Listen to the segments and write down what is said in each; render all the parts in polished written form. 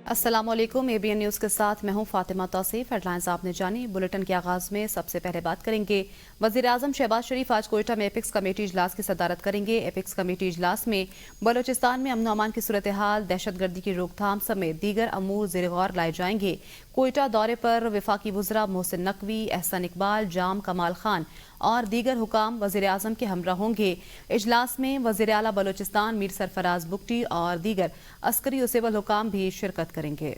السلام علیکم ABN news کے ساتھ میں ہوں فاطمہ توصیف۔ ہیڈلائنز آپ نے جانی۔ بلیٹن کے آغاز میں سب سے پہلے بات کریں گے وزیر اعظم شہباز شریف آج کوئٹہ میں ایپیکس کمیٹی اجلاس کی صدارت کریں گے۔ ایپیکس کمیٹی اجلاس میں بلوچستان میں امن و امان کی صورتحال، دہشت گردی کی روک تھام سمیت دیگر امور زیر غور لائے جائیں گے۔ کوئٹہ دورے پر وفاقی وزراء محسن نقوی، احسن اقبال، جام کمال خان اور دیگر حکام وزیر اعظم کے ہمراہ ہوں گے۔ اجلاس میں وزیر اعلیٰ بلوچستان میر سرفراز بگٹی اور دیگر عسکری و سول حکام بھی شرکت کریں گے۔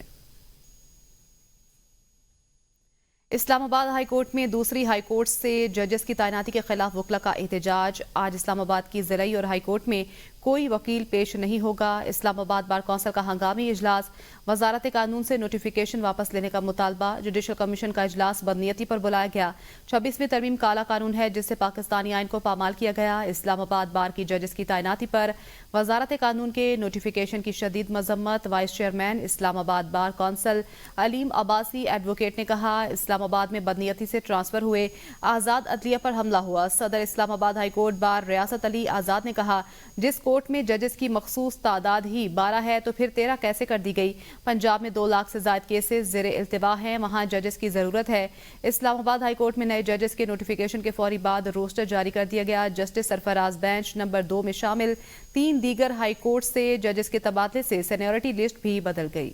اسلام آباد ہائی کورٹ میں دوسری ہائی کورٹ سے ججز کی تعیناتی کے خلاف وکلا کا احتجاج۔ آج اسلام آباد کی ضلعی اور ہائی کورٹ میں کوئی وکیل پیش نہیں ہوگا۔ اسلام آباد بار کونسل کا ہنگامی اجلاس، وزارت قانون سے نوٹیفیکیشن واپس لینے کا مطالبہ۔ جوڈیشل کمیشن کا اجلاس بدنیتی پر بلایا گیا۔ 26ویں ترمیم کالا قانون ہے جس سے پاکستانی آئین کو پامال کیا گیا۔ اسلام آباد بار کی ججز کی تعیناتی پر وزارت قانون کے نوٹیفیکیشن کی شدید مذمت۔ وائس چیئرمین اسلام آباد بار کونسل علیم عباسی ایڈوکیٹ نے کہا، اسلام آباد میں بدنیتی سے ٹرانسفر ہوئے آزاد عدلیہ پر حملہ ہوا۔ صدر اسلام آباد ہائی کورٹ بار ریاست علی آزاد نے کہا، جس کورٹ میں ججز کی مخصوص تعداد ہی 12 ہے تو پھر 13 کیسے کر دی گئی؟ پنجاب میں 2 لاکھ سے زائد کیسز زیر التوا ہیں، وہاں ججز کی ضرورت ہے۔ اسلام آباد ہائی کورٹ میں نئے ججز کے نوٹیفیکیشن کے فوری بعد روسٹر جاری کر دیا گیا۔ جسٹس سرفراز بینچ نمبر 2 میں شامل 3 دیگر ہائی کورٹ سے ججز کے تبادلے سے سینیورٹی لسٹ بھی بدل گئی۔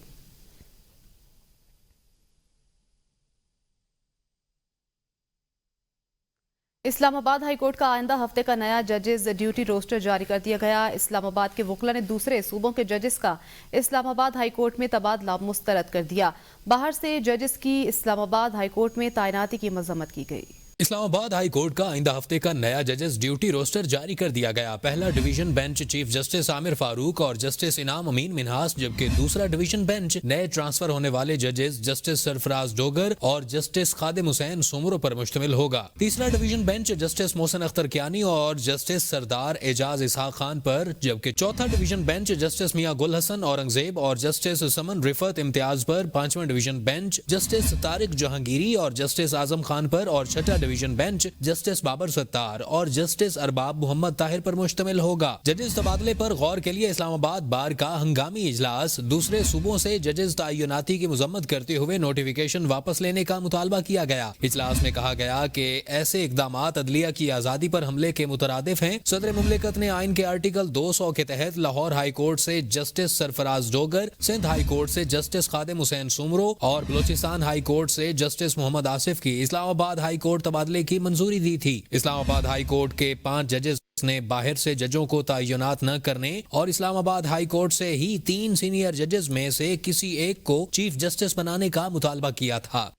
اسلام آباد ہائی کورٹ کا آئندہ ہفتے کا نیا ججز ڈیوٹی روسٹر جاری کر دیا گیا۔ اسلام آباد کے وکلا نے دوسرے صوبوں کے ججز کا اسلام آباد ہائی کورٹ میں تبادلہ مسترد کر دیا۔ باہر سے ججز کی اسلام آباد ہائی کورٹ میں تعیناتی کی مذمت کی گئی۔ اسلام آباد ہائی کورٹ کا آئندہ ہفتے کا نیا ججز ڈیوٹی روسٹر جاری کر دیا گیا۔ پہلا ڈویژن بینچ چیف جسٹس عامر فاروق اور جسٹس انعام امین منہاس، جبکہ دوسرا ڈویژن بینچ نئے ٹرانسفر ہونے والے ججز جسٹس سرفراز ڈوگر اور جسٹس خادم حسین سومرو پر مشتمل ہوگا۔ تیسرا division bench justice Mohsin Akhtar Kayani اور جسٹس سردار اعجاز اسحاق خان پر، جبکہ چوتھا ڈویژن بینچ جسٹس میاں گل حسن اورنگزیب اور جسٹس سمن رفعت امتیاز پر، پانچواں division bench justice Tariq Jahangiri اور جسٹس اعظم خان پر اور چھٹا ڈویژن بینچ جسٹس بابر ستار اور جسٹس ارباب محمد طاہر پر مشتمل ہوگا۔ ججز تبادلے پر غور کے لیے اسلام آباد بار کا ہنگامی اجلاس، دوسرے صوبوں سے ججز تعیناتی کی مذمت کرتے ہوئے نوٹیفیکیشن واپس لینے کا مطالبہ کیا گیا۔ اجلاس میں کہا گیا کہ ایسے اقدامات عدلیہ کی آزادی پر حملے کے مترادف ہیں۔ صدر مملکت نے آئین کے آرٹیکل 200 کے تحت لاہور ہائی کورٹ سے جسٹس سرفراز ڈوگر، سندھ ہائی کورٹ سے جسٹس خادم حسین سومرو اور بلوچستان ہائی کورٹ سے جسٹس محمد آصف کی اسلام آباد ہائی کورٹ تبادلے کی منظوری دی تھی۔ اسلام آباد ہائی کورٹ کے 5 ججز نے باہر سے ججوں کو تعینات نہ کرنے اور اسلام آباد ہائی کورٹ سے ہی 3 سینئر ججز میں سے کسی ایک کو چیف جسٹس بنانے کا مطالبہ کیا تھا۔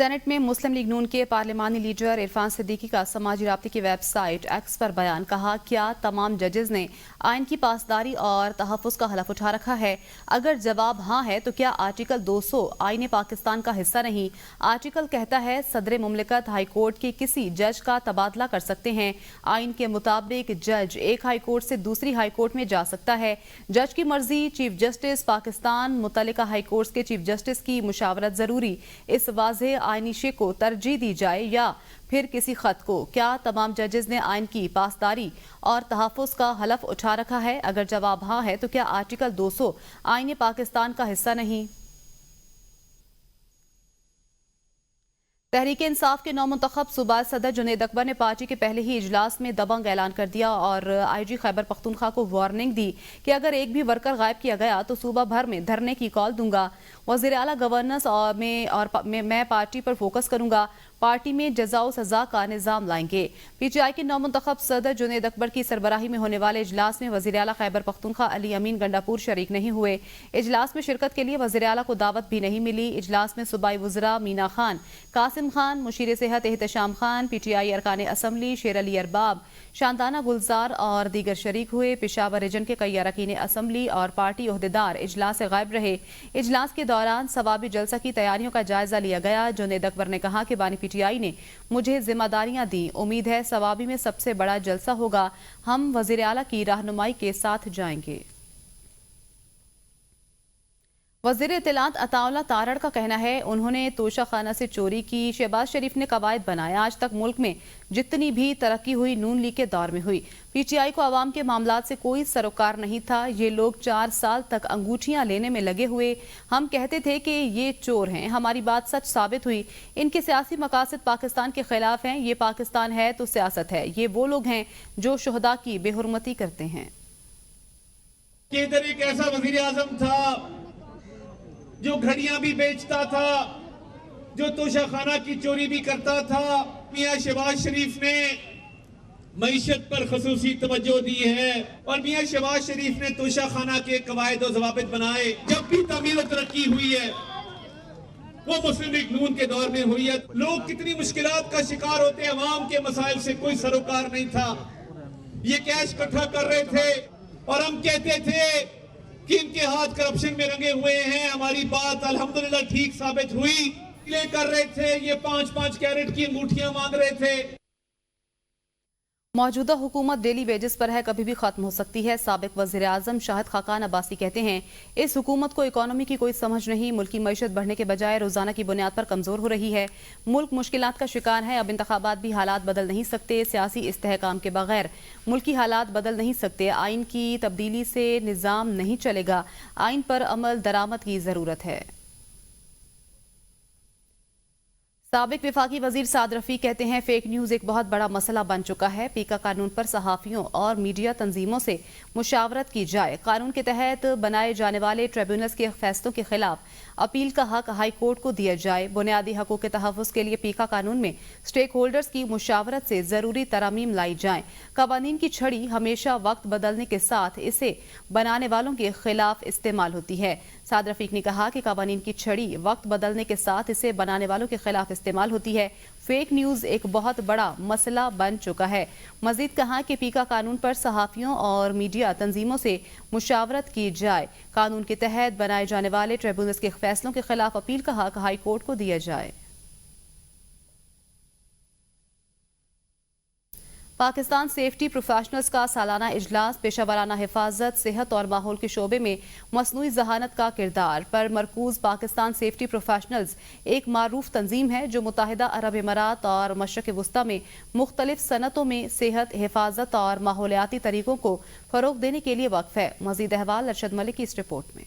سینٹ میں مسلم لیگ نون کے پارلیمانی لیڈر عرفان صدیقی کا سماجی رابطے کی ویب سائٹ ایکس پر بیان، کہا، کیا تمام ججز نے آئین کی پاسداری اور تحفظ کا حلف اٹھا رکھا ہے؟ اگر جواب ہاں ہے تو کیا آرٹیکل 200 آئین پاکستان کا حصہ نہیں؟ آرٹیکل کہتا ہے صدر مملکت ہائی کورٹ کے کسی جج کا تبادلہ کر سکتے ہیں۔ آئین کے مطابق جج ایک ہائی کورٹ سے دوسری ہائی کورٹ میں جا سکتا ہے۔ جج کی مرضی، چیف جسٹس پاکستان، متعلقہ ہائی کورٹ کے چیف جسٹس کی مشاورت ضروری۔ اس واضح آئینی شے کو ترجیح دی جائے یا پھر کسی خط کو۔ کیا تمام ججز نے آئین کی پاسداری اور تحفظ کا حلف اٹھا رکھا ہے؟ اگر جواب ہاں ہے تو کیا آرٹیکل 200 آئین پاکستان کا حصہ نہیں؟ تحریک انصاف کے نومنتخب صوبائی صدر جنید اکبر نے پارٹی کے پہلے ہی اجلاس میں دبنگ اعلان کر دیا اور آئی جی خیبر پختونخوا کو وارننگ دی کہ اگر ایک بھی ورکر غائب کیا گیا تو صوبہ بھر میں دھرنے کی کال دوں گا۔ وزیر اعلیٰ گورننس میں پارٹی پر فوکس کروں گا، پارٹی میں جزا و سزا کا نظام لائیں گے۔ پی ٹی آئی کے نومنتخب صدر جنید اکبر کی سربراہی میں ہونے والے اجلاس میں وزیر اعلیٰ خیبر پختونخوا علی امین گنڈاپور شریک نہیں ہوئے۔ اجلاس میں شرکت کے لیے وزیر اعلیٰ کو دعوت بھی نہیں ملی۔ اجلاس میں صوبائی وزراء مینا خان، قاسم خان، مشیر صحت Ehtesham Khan, P T I ارکان اسمبلی شیر علی ارباب، شاندانہ گلزار اور دیگر شریک ہوئے۔ پشاور ریجن کے کئی اراکین اسمبلی اور پارٹی عہدیدار اجلاس سے غائب رہے۔ اجلاس کے دوران ثوابی جلسہ کی تیاریوں کا جائزہ لیا گیا۔ جنید اکبر نے کہا کہ بانی پی ٹی آئی نے مجھے ذمہ داریاں دیں، امید ہے ثوابی میں سب سے بڑا جلسہ ہوگا، ہم وزیر اعلیٰ کی رہنمائی کے ساتھ جائیں گے۔ وزیر اطلاعات عطا اللہ تارڑ کا کہنا ہے انہوں نے توشہ خانہ سے چوری کی، شہباز شریف نے قواعد بنائے، آج تک ملک میں جتنی بھی ترقی ہوئی نون لیگ کے دور میں ہوئی۔ پی ٹی آئی کو عوام کے معاملات سے کوئی سروکار نہیں تھا، یہ لوگ 4 سال تک انگوٹھیاں لینے میں لگے ہوئے، ہم کہتے تھے کہ یہ چور ہیں، ہماری بات سچ ثابت ہوئی، ان کے سیاسی مقاصد پاکستان کے خلاف ہیں، یہ پاکستان ہے تو سیاست ہے، یہ وہ لوگ ہیں جو شہداء کی بے حرمتی کرتے ہیں۔ کہ ادھر ایک ایسا وزیر اعظم تھا جو گھڑیاں بھی بیچتا تھا، جو توشہ خانہ کی چوری بھی کرتا تھا۔ میاں شہباز شریف نے معیشت پر خصوصی توجہ دی ہے اور میاں شہباز شریف نے توشہ خانہ کے قواعد و ضوابط بنائے۔ جب بھی تعمیر و ترقی ہوئی ہے وہ مسلم لیگ نون کے دور میں ہوئی ہے۔ لوگ کتنی مشکلات کا شکار ہوتے ہیں، عوام کے مسائل سے کوئی سروکار نہیں تھا، یہ کیش اکٹھا کر رہے تھے اور ہم کہتے تھے کہ ان کے ہاتھ کرپشن میں رنگے ہوئے ہیں، ہماری بات الحمدللہ ٹھیک ثابت ہوئی۔ لے کر رہے تھے، یہ 5-5 کیرٹ کی انگوٹھیاں مانگ رہے تھے۔ موجودہ حکومت ڈیلی ویجز پر ہے، کبھی بھی ختم ہو سکتی ہے۔ سابق وزیر اعظم شاہد خاقان عباسی کہتے ہیں اس حکومت کو اکانومی کی کوئی سمجھ نہیں، ملکی معیشت بڑھنے کے بجائے روزانہ کی بنیاد پر کمزور ہو رہی ہے، ملک مشکلات کا شکار ہے، اب انتخابات بھی حالات بدل نہیں سکتے، سیاسی استحکام کے بغیر ملکی حالات بدل نہیں سکتے، آئین کی تبدیلی سے نظام نہیں چلے گا، آئین پر عمل درآمد کی ضرورت ہے۔ سابق وفاقی وزیر سعد رفیق کہتے ہیں فیک نیوز ایک بہت بڑا مسئلہ بن چکا ہے، پیکا قانون پر صحافیوں اور میڈیا تنظیموں سے مشاورت کی جائے، قانون کے تحت بنائے جانے والے ٹریبیونلز کے فیصلوں کے خلاف اپیل کا حق ہائی کورٹ کو دیا جائے، بنیادی حقوق کے تحفظ کے لیے پیکا قانون میں سٹیک ہولڈرز کی مشاورت سے ضروری ترامیم لائی جائیں، قوانین کی چھڑی ہمیشہ وقت بدلنے کے ساتھ اسے بنانے والوں کے خلاف استعمال ہوتی ہے۔ سعد رفیق نے کہا کہ قوانین کی چھڑی وقت بدلنے کے ساتھ اسے بنانے والوں کے خلاف استعمال ہوتی ہے، فیک نیوز ایک بہت بڑا مسئلہ بن چکا ہے۔ مزید کہا کہ پیکا قانون پر صحافیوں اور میڈیا تنظیموں سے مشاورت کی جائے، قانون کے تحت بنائے جانے والے ٹریبیونلز کے فیصلوں کے خلاف اپیل کا حق ہائی کورٹ کو دیا جائے۔ پاکستان سیفٹی پروفیشنلز کا سالانہ اجلاس پیشہ ورانہ حفاظت، صحت اور ماحول کے شعبے میں مصنوعی ذہانت کا کردار پر مرکوز پاکستان سیفٹی پروفیشنلز ایک معروف تنظیم ہے جو متحدہ عرب امارات اور مشرق وسطی میں مختلف صنعتوں میں صحت، حفاظت اور ماحولیاتی طریقوں کو فروغ دینے کے لیے وقف ہے۔ مزید احوال ارشد ملک کی اس رپورٹ میں۔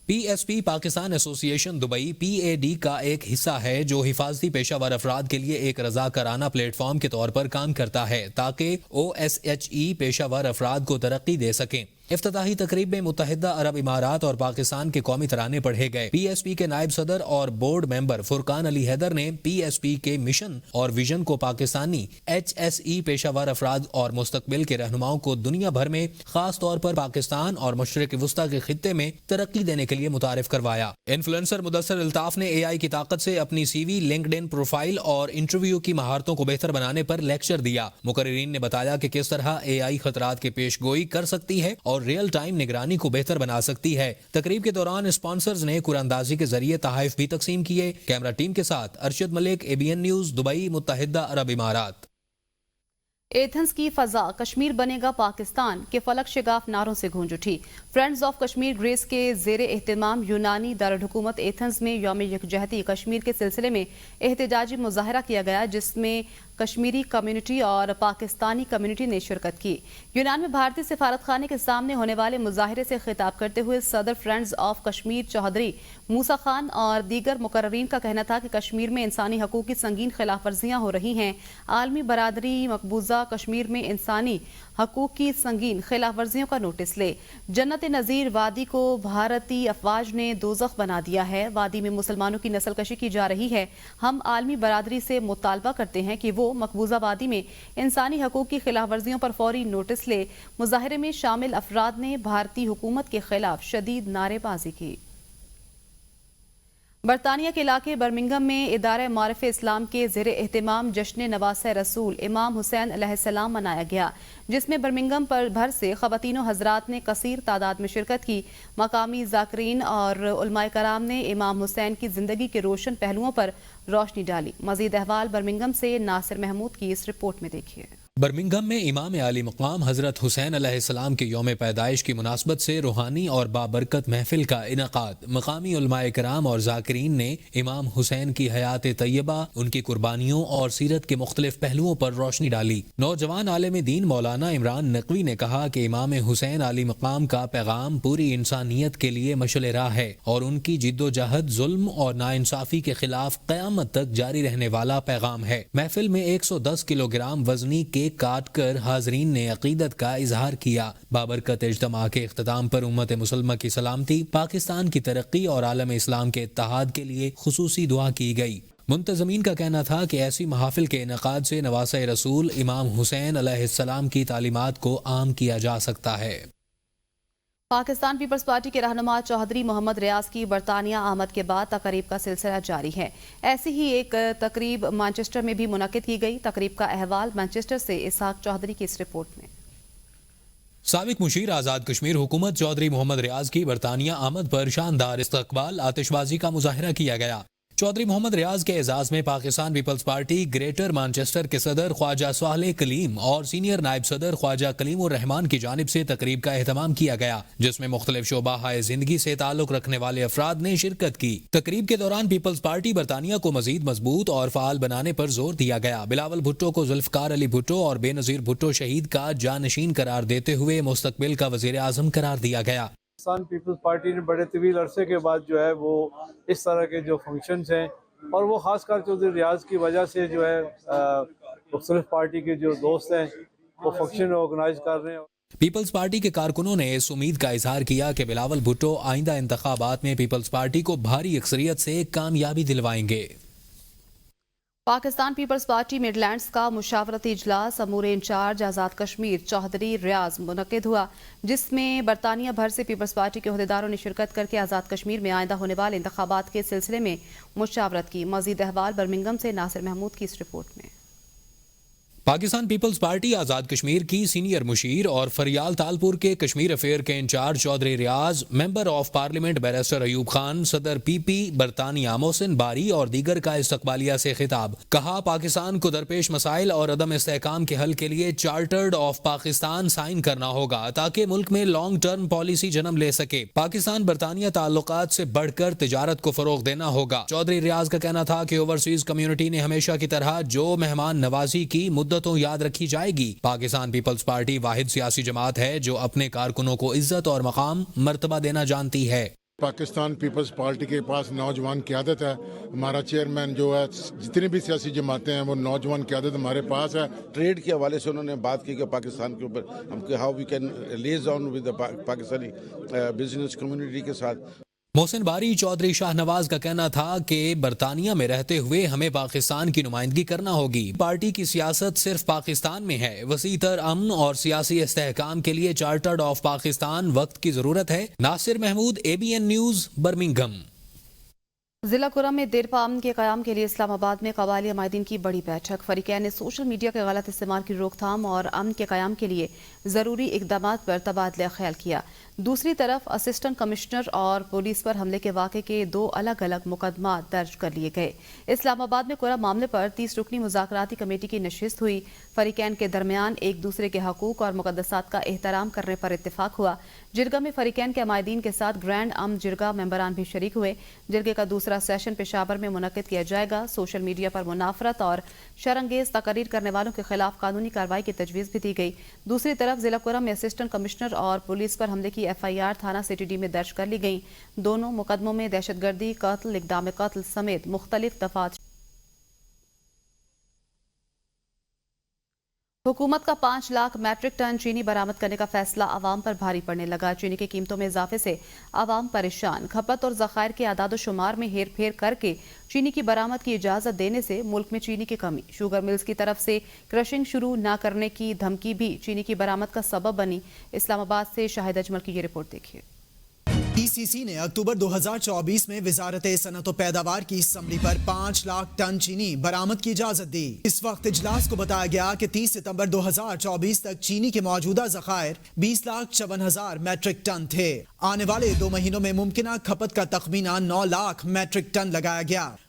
پی ایس پی پاکستان ایسوسی ایشن دبئی PAD کا ایک حصہ ہے جو حفاظتی پیشہ ور افراد کے لیے ایک رضاکارانہ پلیٹ فارم کے طور پر کام کرتا ہے تاکہ OSHE پیشہ ور افراد کو ترقی دے سکیں۔ افتتاحی تقریب میں متحدہ عرب امارات اور پاکستان کے قومی ترانے پڑھے گئے۔ پی ایس پی کے نائب صدر اور بورڈ ممبر فرقان علی حیدر نے پی ایس پی کے مشن اور ویژن کو پاکستانی HSE پیشہ ور افراد اور مستقبل کے رہنماؤں کو دنیا بھر میں خاص طور پر پاکستان اور مشرق وسطی کے خطے میں ترقی دینے کے لیے متعارف کروایا۔ انفلوئنسر مدثر الطاف نے AI کی طاقت سے اپنی CV، لنکڈ ان پروفائل اور انٹرویو کی مہارتوں کو بہتر بنانے پر لیکچر دیا۔ مقررین نے بتایا کہ کس طرح AI خطرات کی پیش گوئی کر سکتی ہے اور ریئل ٹائم نگرانی کو بہتر بنا سکتی ہے۔ تقریب کے دوران اسپانسرز نے قرآن اندازی کے ذریعے تحائف بھی تقسیم کیے۔ کیمرہ ٹیم کے ساتھ Arshad Malik, ABN news, Dubai, متحدہ عرب امارات۔ ایتھنز کی فضا کشمیر بنے گا پاکستان کے فلک شگاف نعروں سے گونج اٹھی۔ فرینڈز آف کشمیر گریس کے زیر اہتمام یونانی دارالحکومت ایتھنز میں یوم یکجہتی کشمیر کے سلسلے میں احتجاجی مظاہرہ کیا گیا جس میں کشمیری کمیونٹی اور پاکستانی کمیونٹی نے شرکت کی۔ یونان میں بھارتی سفارت خانے کے سامنے ہونے والے مظاہرے سے خطاب کرتے ہوئے صدر فرینڈز آف کشمیر چودھری موسیٰ خان اور دیگر مقررین کا کہنا تھا کہ کشمیر میں انسانی حقوق کی سنگین خلاف ورزیاں ہو رہی ہیں۔ عالمی برادری مقبوضہ کشمیر میں انسانی حقوق کی سنگین خلاف ورزیوں کا نوٹس لے۔ جنت نظیر وادی کو بھارتی افواج نے دوزخ بنا دیا ہے، وادی میں مسلمانوں کی نسل کشی کی جا رہی ہے۔ ہم عالمی برادری سے مطالبہ کرتے ہیں کہ وہ مقبوضہ وادی میں انسانی حقوق کی خلاف ورزیوں پر فوری نوٹس لے۔ مظاہرے میں شامل افراد نے بھارتی حکومت کے خلاف شدید نعرے بازی کی۔ برطانیہ کے علاقے برمنگھم میں ادارہ معارف اسلام کے زیر اہتمام جشن نواسہ رسول امام حسین علیہ السلام منایا گیا، جس میں برمنگھم بھر سے خواتین و حضرات نے کثیر تعداد میں شرکت کی۔ مقامی ذاکرین اور علماء کرام نے امام حسین کی زندگی کے روشن پہلوؤں پر روشنی ڈالی۔ مزید احوال برمنگھم سے ناصر محمود کی اس رپورٹ میں دیکھیے۔ برمنگھم میں امام عالی مقام حضرت حسین علیہ السلام کے یوم پیدائش کی مناسبت سے روحانی اور بابرکت محفل کا انعقاد۔ مقامی علماء کرام اور ذاکرین نے امام حسین کی حیات طیبہ، ان کی قربانیوں اور سیرت کے مختلف پہلوؤں پر روشنی ڈالی۔ نوجوان عالم دین مولانا عمران نقوی نے کہا کہ امام حسین علی مقام کا پیغام پوری انسانیت کے لیے مشعل راہ ہے اور ان کی جد و جہد ظلم اور ناانصافی کے خلاف قیامت تک جاری رہنے والا پیغام ہے۔ محفل میں 110 کلو گرام وزنی کیک کاٹ کر حاضرین نے عقیدت کا اظہار کیا۔ بابرکت اجتماع کے اختتام پر امت مسلمہ کی سلامتی، پاکستان کی ترقی اور عالم اسلام کے اتحاد کے لیے خصوصی دعا کی گئی۔ منتظمین کا کہنا تھا کہ ایسی محافل کے انعقاد سے نواسۂ رسول امام حسین علیہ السلام کی تعلیمات کو عام کیا جا سکتا ہے۔ پاکستان پیپلز پارٹی کے رہنما چوہدری محمد ریاض کی برطانیہ آمد کے بعد تقریب کا سلسلہ جاری ہے۔ ایسی ہی ایک تقریب مانچسٹر میں بھی منعقد کی گئی۔ تقریب کا احوال مانچسٹر سے اسحاق چوہدری کی اس رپورٹ میں۔ سابق مشیر آزاد کشمیر حکومت چوہدری محمد ریاض کی برطانیہ آمد پر شاندار استقبال، آتش بازی کا مظاہرہ کیا گیا۔ چوہدری محمد ریاض کے اعزاز میں Pakistan Peoples Party Greater Manchester کے صدر خواجہ صالح کلیم اور سینئر نائب صدر خواجہ کلیم الرحمان کی جانب سے تقریب کا اہتمام کیا گیا، جس میں مختلف شعبہ ہائے زندگی سے تعلق رکھنے والے افراد نے شرکت کی۔ تقریب کے دوران پیپلز پارٹی برطانیہ کو مزید مضبوط اور فعال بنانے پر زور دیا گیا۔ بلاول بھٹو کو ذوالفقار علی بھٹو اور بے نظیر بھٹو شہید کا جانشین قرار دیتے ہوئے مستقبل کا وزیر اعظم قرار دیا گیا۔ پاکستان پیپلز پارٹی نے بڑے طویل عرصے کے بعد جو ہے وہ اس طرح کے جو فنکشنز ہیں، اور وہ خاص کر چوہدری ریاض کی وجہ سے جو ہے مختلف پارٹی کے جو دوست ہیں وہ فنکشن آرگنائز کر رہے ہیں۔ پیپلز پارٹی کے کارکنوں نے اس امید کا اظہار کیا کہ بلاول بھٹو آئندہ انتخابات میں پیپلز پارٹی کو بھاری اکثریت سے کامیابی دلوائیں گے۔ Pakistan Peoples Party Midlands کا مشاورتی اجلاس امور انچارج آزاد کشمیر چوہدری ریاض منعقد ہوا، جس میں برطانیہ بھر سے پیپلز پارٹی کے عہدیداروں نے شرکت کر کے آزاد کشمیر میں آئندہ ہونے والے انتخابات کے سلسلے میں مشاورت کی۔ مزید احوال برمنگھم سے ناصر محمود کی اس رپورٹ میں۔ پاکستان پیپلز پارٹی آزاد کشمیر کی سینئر مشیر اور فریال تالپور کے کشمیر افیئر کے incharge Chaudhry Riaz, member of parliament barrister Ayub Khan, صدر پی پی برطانیہ محسن باری اور دیگر کا استقبالیہ سے خطاب۔ کہا پاکستان کو درپیش مسائل اور عدم استحکام کے حل کے لیے چارٹرڈ آف پاکستان سائن کرنا ہوگا تاکہ ملک میں لانگ ٹرم پالیسی جنم لے سکے۔ پاکستان برطانیہ تعلقات سے بڑھ کر تجارت کو فروغ دینا ہوگا۔ چوہدری ریاض کا کہنا تھا کہ اوورسیز کمیونٹی نے ہمیشہ کی طرح جو مہمان نوازی کی مدتوں یاد رکھی جائے گی۔ پاکستان پیپلز پارٹی واحد سیاسی جماعت ہے جو اپنے کارکنوں کو عزت اور مقام مرتبہ دینا جانتی ہے۔ پاکستان پیپلز پارٹی کے پاس نوجوان قیادت ہے۔ ہمارا چیئرمین جو ہے، جتنی بھی سیاسی جماعتیں ہیں وہ نوجوان قیادت ہمارے پاس ہے۔ ٹریڈ کے حوالے سے انہوں نے بات کی کہ پاکستان کے اوپر ہم how we can liaise on with Pakistani business community کے ساتھ۔ محسن باری چوہدری شاہ نواز کا کہنا تھا کہ برطانیہ میں رہتے ہوئے ہمیں پاکستان کی نمائندگی کرنا ہوگی۔ پارٹی کی سیاست صرف پاکستان میں ہے۔ وسیع تر امن اور سیاسی استحکام کے لیے چارٹرڈ آف پاکستان وقت کی ضرورت ہے۔ ناصر محمود، ABN نیوز، برمنگھم۔ ضلع کرم میں دیرپا امن کے قیام کے لیے اسلام آباد میں قبائلی عمائدین کی بڑی بیٹھک۔ فریقین نے سوشل میڈیا کے غلط استعمال کی روک تھام اور امن کے قیام کے لیے ضروری اقدامات پر تبادلہ خیال کیا۔ دوسری طرف اسسٹنٹ کمشنر اور پولیس پر حملے کے واقعے کے 2 الگ الگ مقدمات درج کر لیے گئے۔ اسلام آباد میں کرم معاملے پر 30 رکنی مذاکراتی کمیٹی کی نشست ہوئی۔ فریقین کے درمیان ایک دوسرے کے حقوق اور مقدسات کا احترام کرنے پر اتفاق ہوا۔ جرگہ میں فریقین کے عمائدین کے ساتھ گرینڈ امن جرگہ ممبران بھی شریک ہوئے۔ جرگے کا دوسرا سیشن پشاور میں منعقد کیا جائے گا۔ سوشل میڈیا پر منافرت اور شرانگیز تقاریر کرنے والوں کے خلاف قانونی کارروائی کی تجویز بھی دی گئی۔ دوسری طرف ضلع کرم میں اسسٹنٹ کمشنر اور پولیس پر حملے کی FIR تھانہ سٹی ڈی میں درج کر لی گئی۔ دونوں مقدموں میں دہشت گردی، قتل، اقدام قتل سمیت مختلف دفعات۔ حکومت کا 5 لاکھ میٹرک ٹن چینی برآمد کرنے کا فیصلہ عوام پر بھاری پڑنے لگا۔ چینی کی قیمتوں میں اضافے سے عوام پریشان۔ کھپت اور ذخائر کے اعداد و شمار میں ہیر پھیر کر کے چینی کی برآمد کی اجازت دینے سے ملک میں چینی کی کمی۔ شوگر ملز کی طرف سے کرشنگ شروع نہ کرنے کی دھمکی بھی چینی کی برآمد کا سبب بنی۔ اسلام آباد سے شاہد اجمل کی یہ رپورٹ دیکھیے۔ ECC نے اکتوبر 2024 میں وزارت صنعت و پیداوار کی اسمبلی پر 5 لاکھ ٹن چینی برآمد کی اجازت دی۔ اس وقت اجلاس کو بتایا گیا کہ 30 ستمبر 2024 تک چینی کے موجودہ ذخائر 20,54,000 میٹرک ٹن تھے۔ آنے والے 2 مہینوں میں ممکنہ کھپت کا تخمینہ 9 لاکھ میٹرک ٹن لگایا گیا۔